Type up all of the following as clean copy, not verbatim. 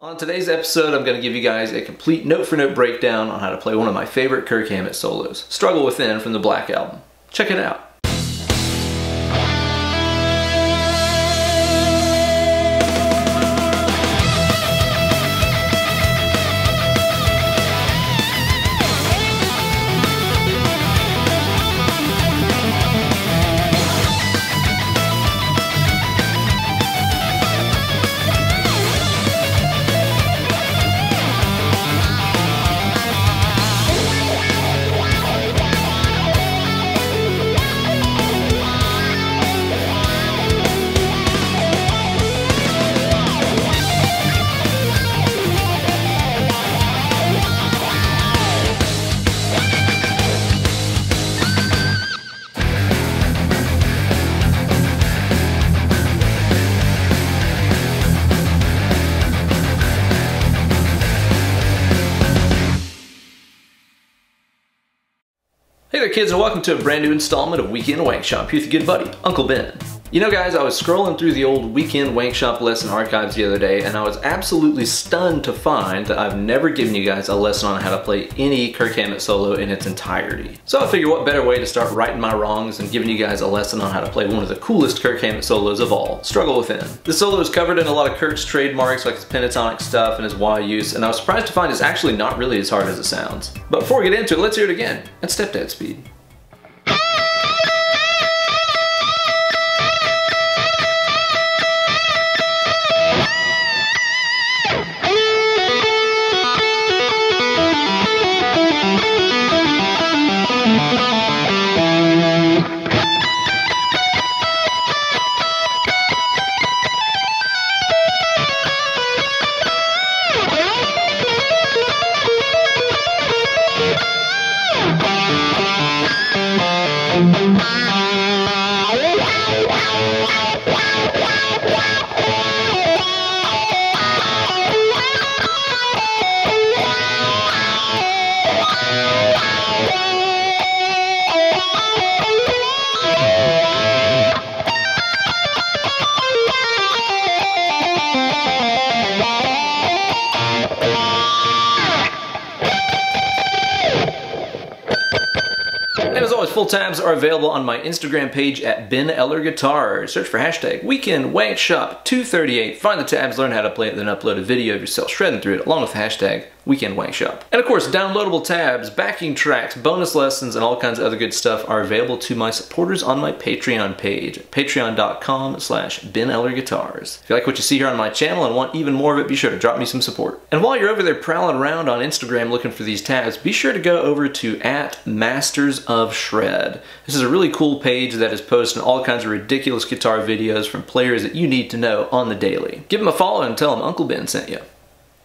On today's episode, I'm going to give you guys a complete note-for-note breakdown on how to play one of my favorite Kirk Hammett solos, Struggle Within from the Black Album. Check it out. Hey there kids, and welcome to a brand new installment of Weekend Wankshop here with your good buddy, Uncle Ben. You know guys, I was scrolling through the old Weekend Wankshop lesson archives the other day, and I was absolutely stunned to find that I've never given you guys a lesson on how to play any Kirk Hammett solo in its entirety. So I figured what better way to start righting my wrongs than giving you guys a lesson on how to play one of the coolest Kirk Hammett solos of all, Struggle Within. This solo is covered in a lot of Kirk's trademarks like his pentatonic stuff and his Y use, and I was surprised to find it's actually not really as hard as it sounds. But before we get into it, let's hear it again at step-dad speed. And as always, full tabs are available on my Instagram page at Eller Guitars. Search for hashtag Weekend Wankshop 238. Find the tabs, learn how to play it, then upload a video of yourself shredding through it, along with the hashtag Weekend Wankshop. And of course, downloadable tabs, backing tracks, bonus lessons, and all kinds of other good stuff are available to my supporters on my Patreon page, patreon.com/BenEllerGuitars. If you like what you see here on my channel and want even more of it, be sure to drop me some support. And while you're over there prowling around on Instagram looking for these tabs, be sure to go over to @MastersOfShred. This is a really cool page that is posting all kinds of ridiculous guitar videos from players that you need to know on the daily. Give them a follow and tell them Uncle Ben sent you.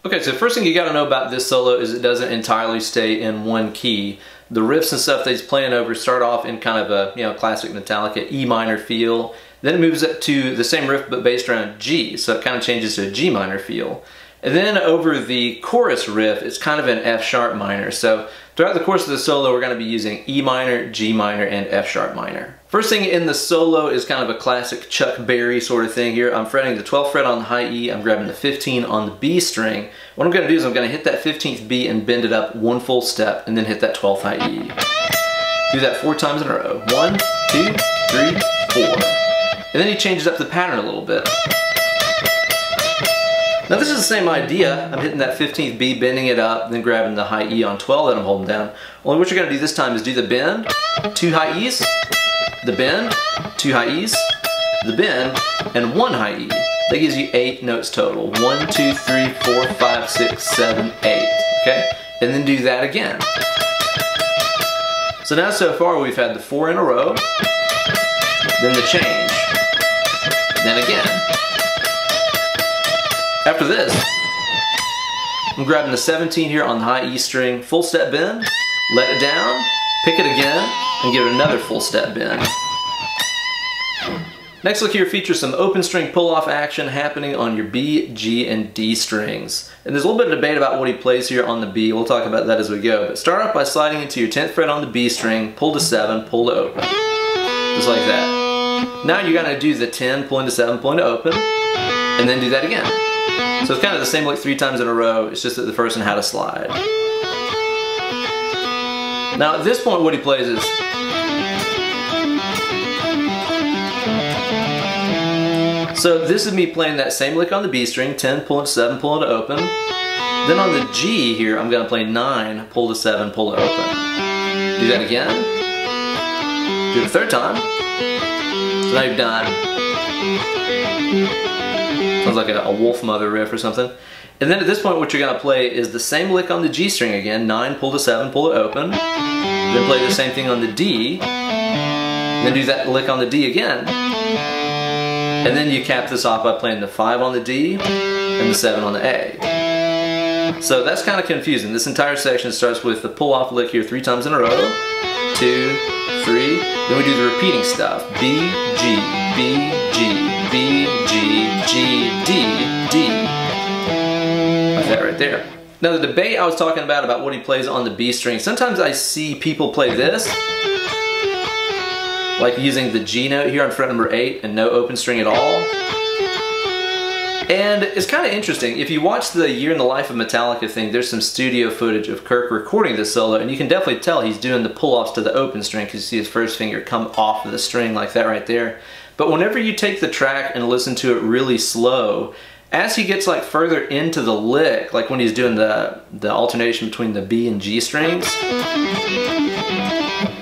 Okay, so the first thing you gotta know about this solo is it doesn't entirely stay in one key. The riffs and stuff that he's playing over start off in kind of a, classic Metallica E minor feel. Then it moves up to the same riff but based around G, so it kind of changes to a G minor feel. And then over the chorus riff, it's kind of an F sharp minor. So throughout the course of the solo, we're going to be using E minor, G minor, and F sharp minor. First thing in the solo is kind of a classic Chuck Berry sort of thing here. I'm fretting the 12th fret on the high E, I'm grabbing the 15 on the B string. What I'm going to do is I'm going to hit that 15th B and bend it up one full step, and then hit that 12th high E. Do that 4 times in a row. 1, 2, 3, 4. And then he changes up the pattern a little bit. Now this is the same idea. I'm hitting that 15th B, bending it up, then grabbing the high E on 12 that I'm holding down. Only what you're going to do this time is do the bend, 2 high E's, the bend, 2 high E's, the bend, and 1 high E. That gives you 8 notes total. 1, 2, 3, 4, 5, 6, 7, 8. Okay? And then do that again. So now so far we've had the 4 in a row, then the change, then again. After this, I'm grabbing the 17 here on the high E string, full step bend, let it down, pick it again, and give it another full step bend. Next look here features some open string pull-off action happening on your B, G, and D strings. And there's a little bit of debate about what he plays here on the B. We'll talk about that as we go. But start off by sliding into your 10th fret on the B string, pull to 7, pull to open. Just like that. Now you're going to do the 10, pull into 7, pull into open, and then do that again. So it's kind of the same lick 3 times in a row, it's just that the first one had a slide. Now at this point what he plays is, so this is me playing that same lick on the B string, 10, pull into 7, pull into open. Then on the G here, I'm going to play 9, pull to 7, pull to open. Do that again. Do it a third time. So now you've done, sounds like a Wolf Mother riff or something. And then at this point what you're going to play is the same lick on the G string again, 9, pull to 7, pull to open. Then play the same thing on the D. Then do that lick on the D again. And then you cap this off by playing the 5 on the D and the 7 on the A. So that's kind of confusing. This entire section starts with the pull-off lick here 3 times in a row. 2, 3. Then we do the repeating stuff. B, G, B, G, B, G, G, D, D. Like that right there. Now the debate I was talking about what he plays on the B string, sometimes I see people play this, like using the G note here on fret number 8 and no open string at all. And it's kind of interesting. If you watch the Year in the Life of Metallica thing, there's some studio footage of Kirk recording this solo, and you can definitely tell he's doing the pull-offs to the open string because you see his first finger come off of the string like that right there. But whenever you take the track and listen to it really slow, as he gets like further into the lick, like when he's doing the alternation between the B and G strings,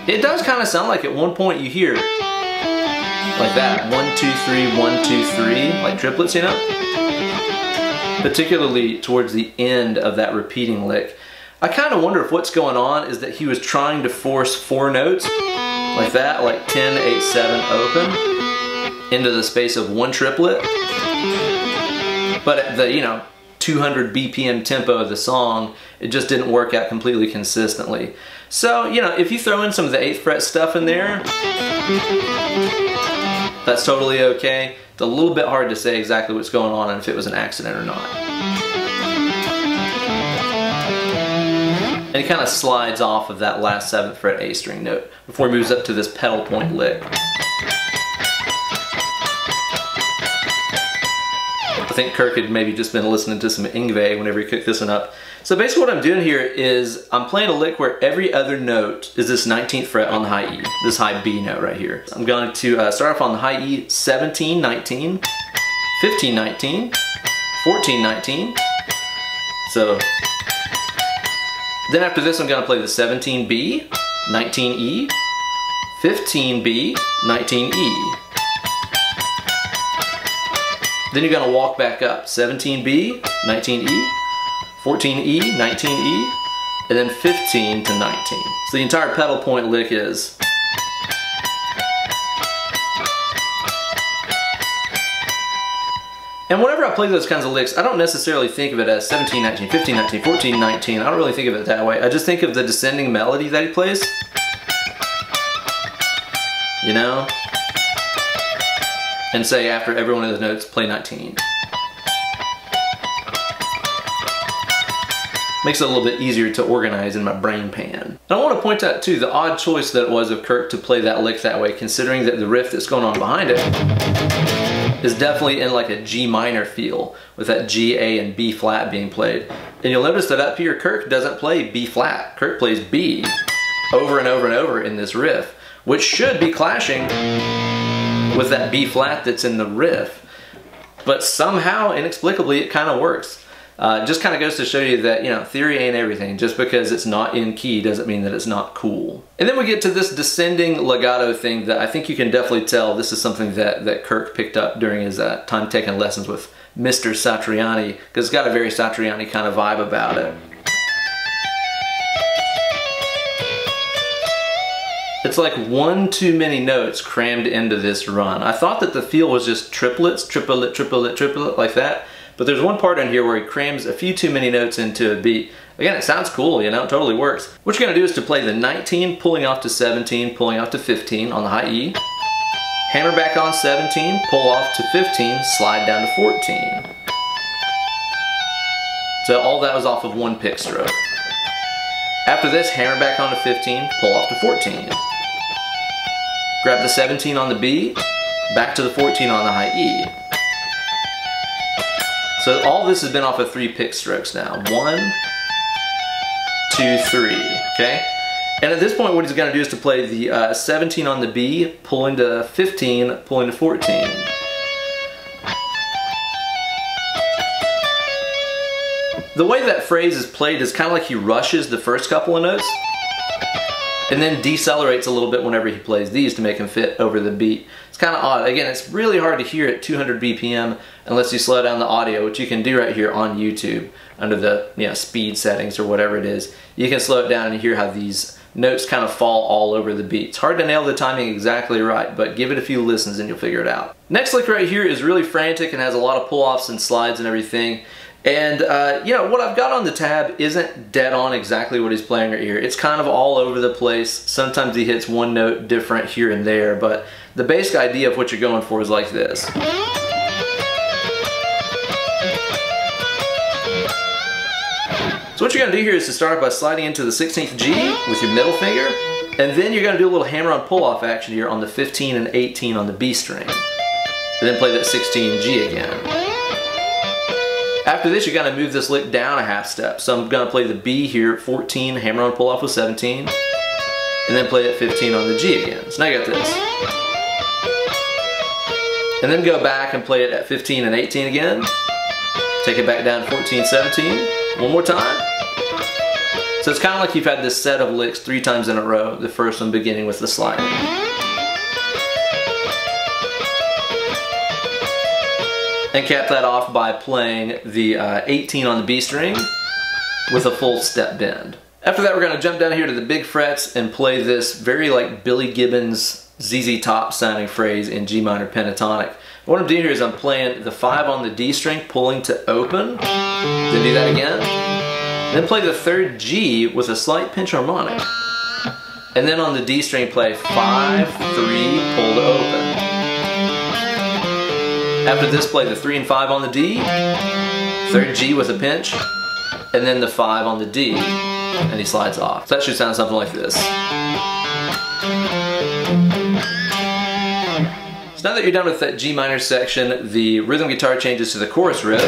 it does kind of sound like at one point you hear like that, 1, 2, 3, 1, 2, 3, like triplets, you know? Particularly towards the end of that repeating lick. I kind of wonder if what's going on is that he was trying to force 4 notes like that, like 10, 8, 7, open, into the space of 1 triplet. But at the, 200 BPM tempo of the song, it just didn't work out completely consistently. So, if you throw in some of the 8th fret stuff in there, that's totally okay. It's a little bit hard to say exactly what's going on and if it was an accident or not. And he kind of slides off of that last 7th fret A string note before he moves up to this pedal point lick. I think Kirk had maybe just been listening to some Yngwie whenever he cooked this one up. So basically what I'm doing here is I'm playing a lick where every other note is this 19th fret on the high E, this high B note right here. I'm going to start off on the high E, 17, 19, 15, 19, 14, 19. So then after this I'm going to play the 17B, 19E, 15B, 19E. Then you're going to walk back up, 17B, 19E, 14E, 19E, and then 15 to 19. So the entire pedal point lick is. And whenever I play those kinds of licks, I don't necessarily think of it as 17, 19, 15, 19, 14, 19. I don't really think of it that way. I just think of the descending melody that he plays. And say after every one of those notes, play 19. Makes it a little bit easier to organize in my brain pan. And I want to point out too the odd choice that it was of Kirk to play that lick that way, considering that the riff that's going on behind it is definitely in like a G minor feel, with that G, A, and B flat being played. And you'll notice that up here Kirk doesn't play B flat. Kirk plays B over and over and over in this riff, which should be clashing with that B flat that's in the riff. But somehow, inexplicably, it kind of works. Just kind of goes to show you that, theory ain't everything. Just because it's not in key doesn't mean that it's not cool. And then we get to this descending legato thing that I think you can definitely tell this is something that Kirk picked up during his time taking lessons with Mr. Satriani, because it's got a very Satriani kind of vibe about it. It's like one too many notes crammed into this run. I thought that the feel was just triplets, triplet, triplet, triplet, like that. But there's one part in here where he crams a few too many notes into a beat. Again, it sounds cool, it totally works. What you're gonna do is to play the 19, pulling off to 17, pulling off to 15 on the high E. Hammer back on 17, pull off to 15, slide down to 14. So all that was off of one pick stroke. After this, hammer back on to 15, pull off to 14. Grab the 17 on the B, back to the 14 on the high E. So all this has been off of 3 pick strokes now. 1, 2, 3, okay? And at this point what he's going to do is to play the 17 on the B, pulling to 15, pulling to 14. The way that phrase is played is kind of like he rushes the first couple of notes and then decelerates a little bit whenever he plays these to make them fit over the beat. It's kind of odd. Again, it's really hard to hear at 200 BPM unless you slow down the audio, which you can do right here on YouTube under the speed settings or whatever it is. You can slow it down and hear how these notes kind of fall all over the beat. It's hard to nail the timing exactly right, but give it a few listens and you'll figure it out. Next lick right here is really frantic and has a lot of pull-offs and slides and everything. And what I've got on the tab isn't dead on exactly what he's playing right here. It's kind of all over the place. Sometimes he hits one note different here and there, but the basic idea of what you're going for is like this. So what you're going to do here is to start by sliding into the 16th G with your middle finger, and then you're going to do a little hammer-on pull-off action here on the 15 and 18 on the B string. And then play that 16 G again. After this, you're going to move this lick down a half step. So I'm going to play the B here, 14, hammer on pull off with 17, and then play that 15 on the G again. So now you got this. And then go back and play it at 15 and 18 again. Take it back down to 14, 17. One more time. So it's kind of like you've had this set of licks 3 times in a row, the first one beginning with the sliding. And cap that off by playing the 18 on the B string with a full step bend. After that, we're going to jump down here to the big frets and play this very like Billy Gibbons ZZ Top sounding phrase in G minor pentatonic. What I'm doing here is I'm playing the 5 on the D string, pulling to open, then do that again, then play the 3rd G with a slight pinch harmonic, and then on the D string play 5, 3, pull to open. After this, play the 3 and 5 on the D, 3rd G with a pinch, and then the 5 on the D, and he slides off. So that should sound something like this. So now that you're done with that G minor section, the rhythm guitar changes to the chorus riff,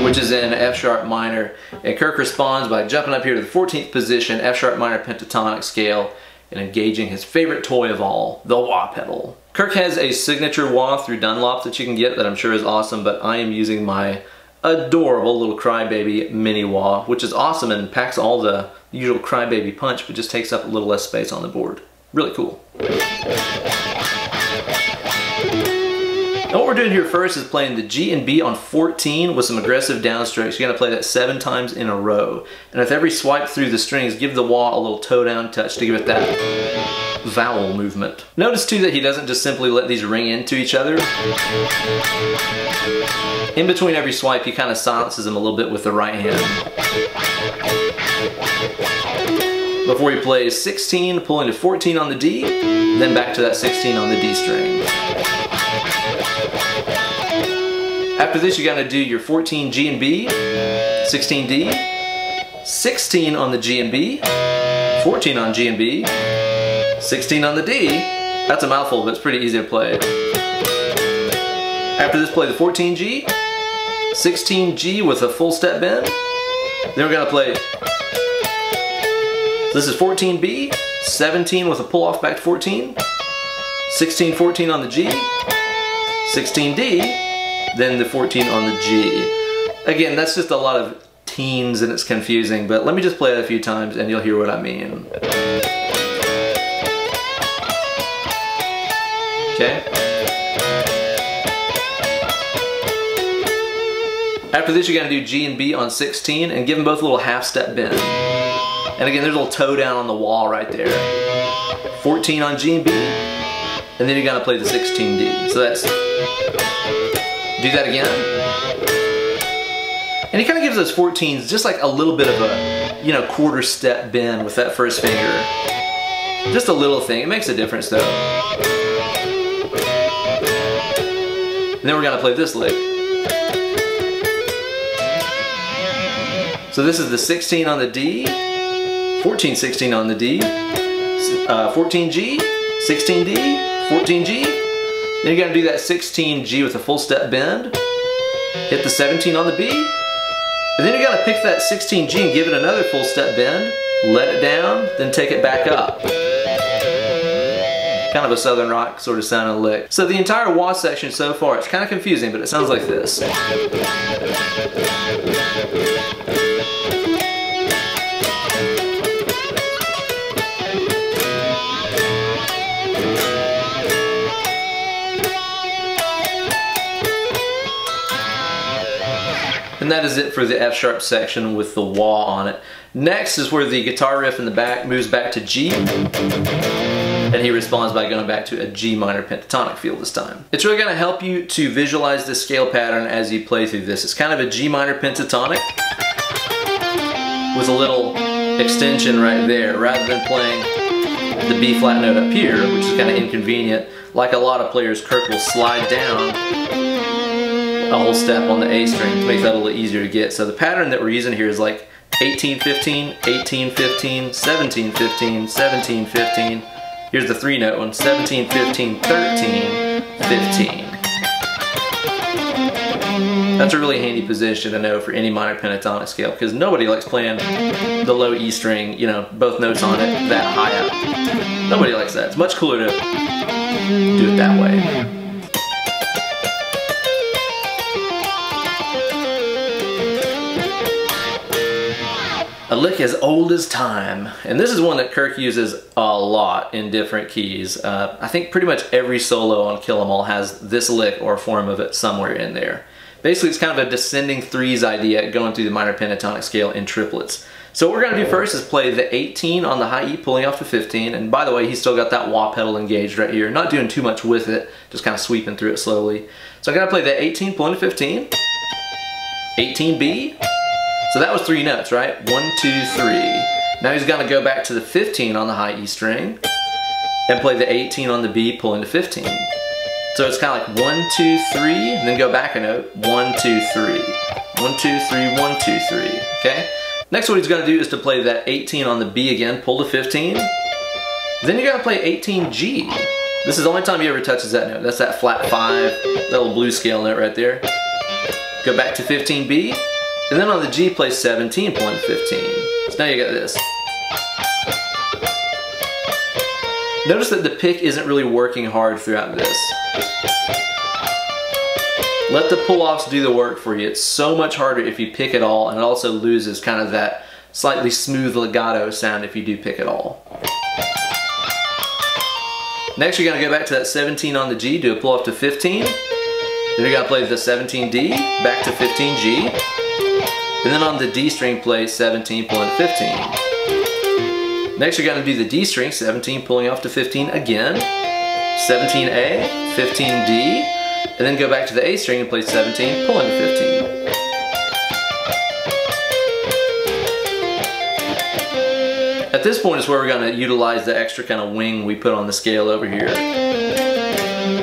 which is in F sharp minor, and Kirk responds by jumping up here to the 14th position, F sharp minor pentatonic scale, and engaging his favorite toy of all, the wah pedal. Kirk has a signature wah through Dunlop that you can get that I'm sure is awesome, but I am using my adorable little Crybaby mini wah, which is awesome and packs all the usual Crybaby punch, but just takes up a little less space on the board. Really cool. Now what we're doing here first is playing the G and B on 14 with some aggressive downstrokes. You're going to play that 7 times in a row. And with every swipe through the strings, give the wah a little toe down touch to give it that vowel movement. Notice too that he doesn't just simply let these ring into each other. In between every swipe, he kind of silences them a little bit with the right hand. Before he plays 16, pulling to 14 on the D, then back to that 16 on the D string. After this, you're going to do your 14 G and B, 16 D, 16 on the G and B, 14 on G and B, 16 on the D. That's a mouthful, but it's pretty easy to play. After this, play the 14 G, 16 G with a full step bend. Then we're going to play, this is 14 B, 17 with a pull off back to 14, 16, 14 on the G, 16 D, then the 14 on the G. Again, that's just a lot of teens and it's confusing, but let me just play it a few times and you'll hear what I mean. Okay? After this, you're going to do G and B on 16 and give them both a little half step bend. And again, there's a little toe down on the wall right there. 14 on G and B, and then you're going to play the 16 D. So that's, do that again. And he kind of gives those 14s just like a little bit of a, quarter step bend with that first finger. Just a little thing. It makes a difference though. And then we're going to play this lick. So this is the 16 on the D, 14, 16 on the D, 14 G, 16 D, 14 G. Then you're going to do that 16 G with a full step bend. hit the 17 on the B, and then you gotta pick that 16 G and give it another full step bend, let it down, then take it back up. Kind of a southern rock sort of sounding lick. So the entire wah section so far, it's kind of confusing, but it sounds like this. And that is it for the F sharp section with the wah on it. Next is where the guitar riff in the back moves back to G, and he responds by going back to a G minor pentatonic feel this time. It's really going to help you to visualize this scale pattern as you play through this. It's kind of a G minor pentatonic with a little extension right there, rather than playing the B flat note up here, which is kind of inconvenient. Like a lot of players, Kirk will slide down a whole step on the A string to make that a little easier to get. So the pattern that we're using here is like 18-15, 18-15, 17-15, 17-15. Here's the 3-note one, 17-15, 13-15. That's a really handy position to know for any minor pentatonic scale, because nobody likes playing the low E string, you know, both notes on it that high up. Nobody likes that. It's much cooler to do it that way. A lick as old as time, and this is one that Kirk uses a lot in different keys. I think pretty much every solo on Kill 'Em All has this lick or a form of it somewhere in there. Basically, it's kind of a descending threes idea going through the minor pentatonic scale in triplets. So what we're going to do first is play the 18 on the high E, pulling off the 15, and by the way, he's still got that wah pedal engaged right here. Not doing too much with it, just kind of sweeping through it slowly. So I'm going to play the 18, pulling to 15, 18B. So that was 3 notes, right? 1, 2, 3. Now he's going to go back to the 15 on the high E string and play the 18 on the B, pulling to 15. So it's kind of like 1, 2, 3, and then go back a note. 1, 2, 3. 1, 2, 3, 1, 2, 3. Okay? Next, what he's going to do is to play that 18 on the B again, pull to 15. Then you got to play 18G. This is the only time he ever touches that note. That's that flat 5, that little blues scale note right there. Go back to 15B. And then on the G, play 17, pulling to 15. So now you got this. Notice that the pick isn't really working hard throughout this. Let the pull-offs do the work for you. It's so much harder if you pick at all, and it also loses kind of that slightly smooth legato sound if you do pick at all. Next, you're going to go back to that 17 on the G, do a pull-off to 15. Then you're going to play the 17D, back to 15G. And then on the D string, play 17, pulling to 15. Next, you're going to do the D string, 17, pulling off to 15 again. 17A, 15D, and then go back to the A string and play 17, pulling to 15. At this point is where we're going to utilize the extra kind of wing we put on the scale over here.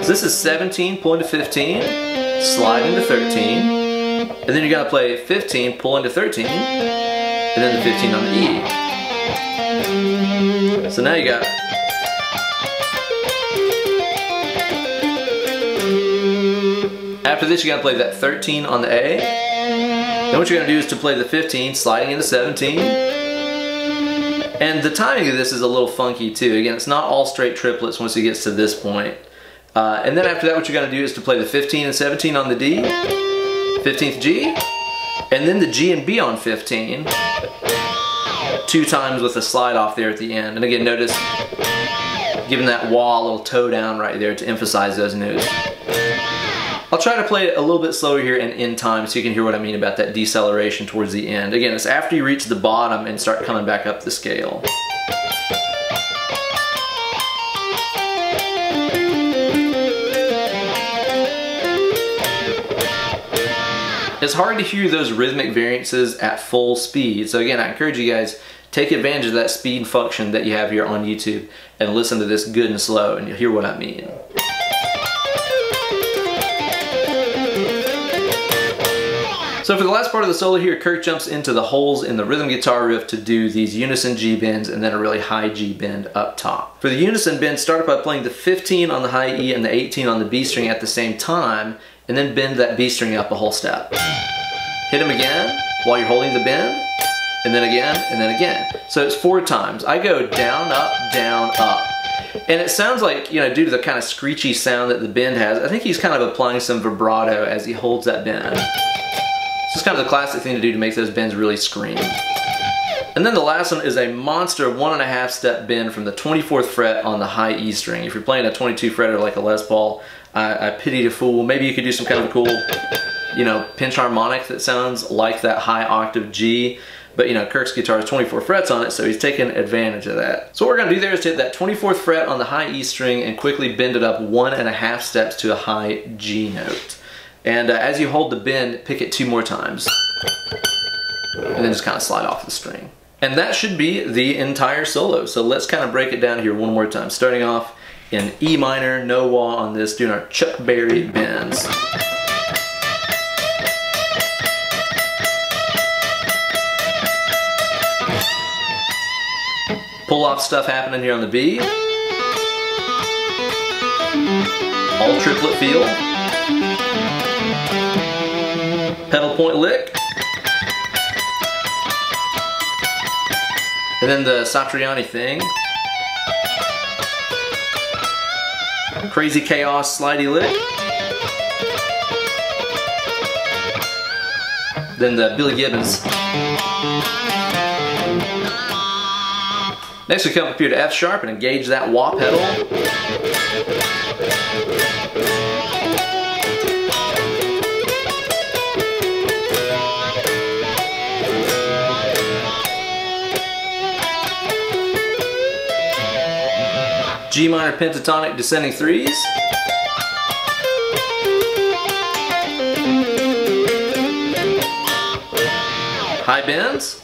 So this is 17, pulling to 15, sliding to 13. And then you're going to play 15, pull into 13, and then the 15 on the E. So now you got... After this, you got to play that 13 on the A. Then what you're going to do is to play the 15, sliding into 17. And the timing of this is a little funky too. Again, it's not all straight triplets once it gets to this point. And then after that, what you're going to do is to play the 15 and 17 on the D. 15th G, and then the G and B on 15, 2 times with a slide off there at the end. And again, notice giving that wah a little toe down right there to emphasize those notes. I'll try to play it a little bit slower here and in time so you can hear what I mean about that deceleration towards the end. Again, it's after you reach the bottom and start coming back up the scale. It's hard to hear those rhythmic variances at full speed. So again, I encourage you guys, take advantage of that speed function that you have here on YouTube and listen to this good and slow and you'll hear what I mean. So for the last part of the solo here, Kirk jumps into the holes in the rhythm guitar riff to do these unison G bends and then a really high G bend up top. For the unison bend, start by playing the 15 on the high E and the 18 on the B string at the same time, and then bend that B string up a whole step. Hit them again while you're holding the bend, and then again, and then again. So it's 4 times. I go down, up, down, up. And it sounds like, you know, due to the kind of screechy sound that the bend has, I think he's kind of applying some vibrato as he holds that bend. It's kind of the classic thing to do to make those bends really scream. And then the last one is a monster 1.5 step bend from the 24th fret on the high E string. If you're playing a 22 fretter like a Les Paul, I pity the fool. Maybe you could do some kind of cool, you know, pinch harmonic that sounds like that high octave G. But you know, Kirk's guitar has 24 frets on it, so he's taking advantage of that. So what we're gonna do there is to hit that 24th fret on the high E string and quickly bend it up 1.5 steps to a high G note. And as you hold the bend, pick it 2 more times. And then just kind of slide off the string. And that should be the entire solo. So let's kind of break it down here one more time. Starting off in E minor, no wah on this, doing our Chuck Berry bends. Pull off stuff happening here on the B. All triplet feel. Pedal point lick. And then the Satriani thing. Crazy chaos slidey lick. Then the Billy Gibbons. Next we come up here to F sharp and engage that wah pedal. G minor pentatonic descending 3s. High bends.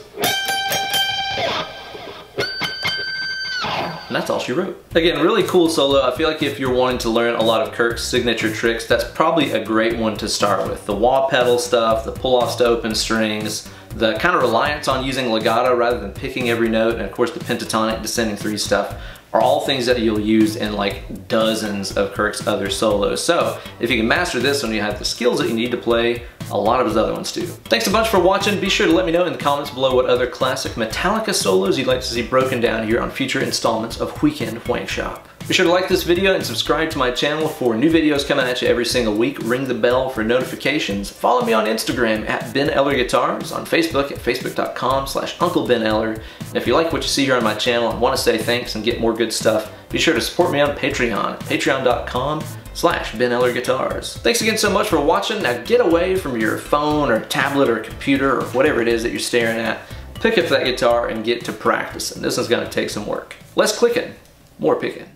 And that's all she wrote. Again, really cool solo. I feel like if you're wanting to learn a lot of Kirk's signature tricks, that's probably a great one to start with. The wah pedal stuff, the pull-offs to open strings, the kind of reliance on using legato rather than picking every note, and of course the pentatonic descending 3 stuff are all things that you'll use in like dozens of Kirk's other solos. So if you can master this one, you have the skills that you need to play a lot of his other ones too. Thanks a bunch for watching. Be sure to let me know in the comments below what other classic Metallica solos you'd like to see broken down here on future installments of Weekend Wankshop. Be sure to like this video and subscribe to my channel for new videos coming at you every single week. Ring the bell for notifications. Follow me on Instagram at Ben Eller Guitars, on Facebook at facebook.com/UncleBenEller. And if you like what you see here on my channel and want to say thanks and get more good stuff, be sure to support me on Patreon at patreon.com/Ben Eller Guitars. Thanks again so much for watching. Now get away from your phone or tablet or computer or whatever it is that you're staring at. Pick up that guitar and get to practicing. This one's going to take some work. Less clicking, more picking.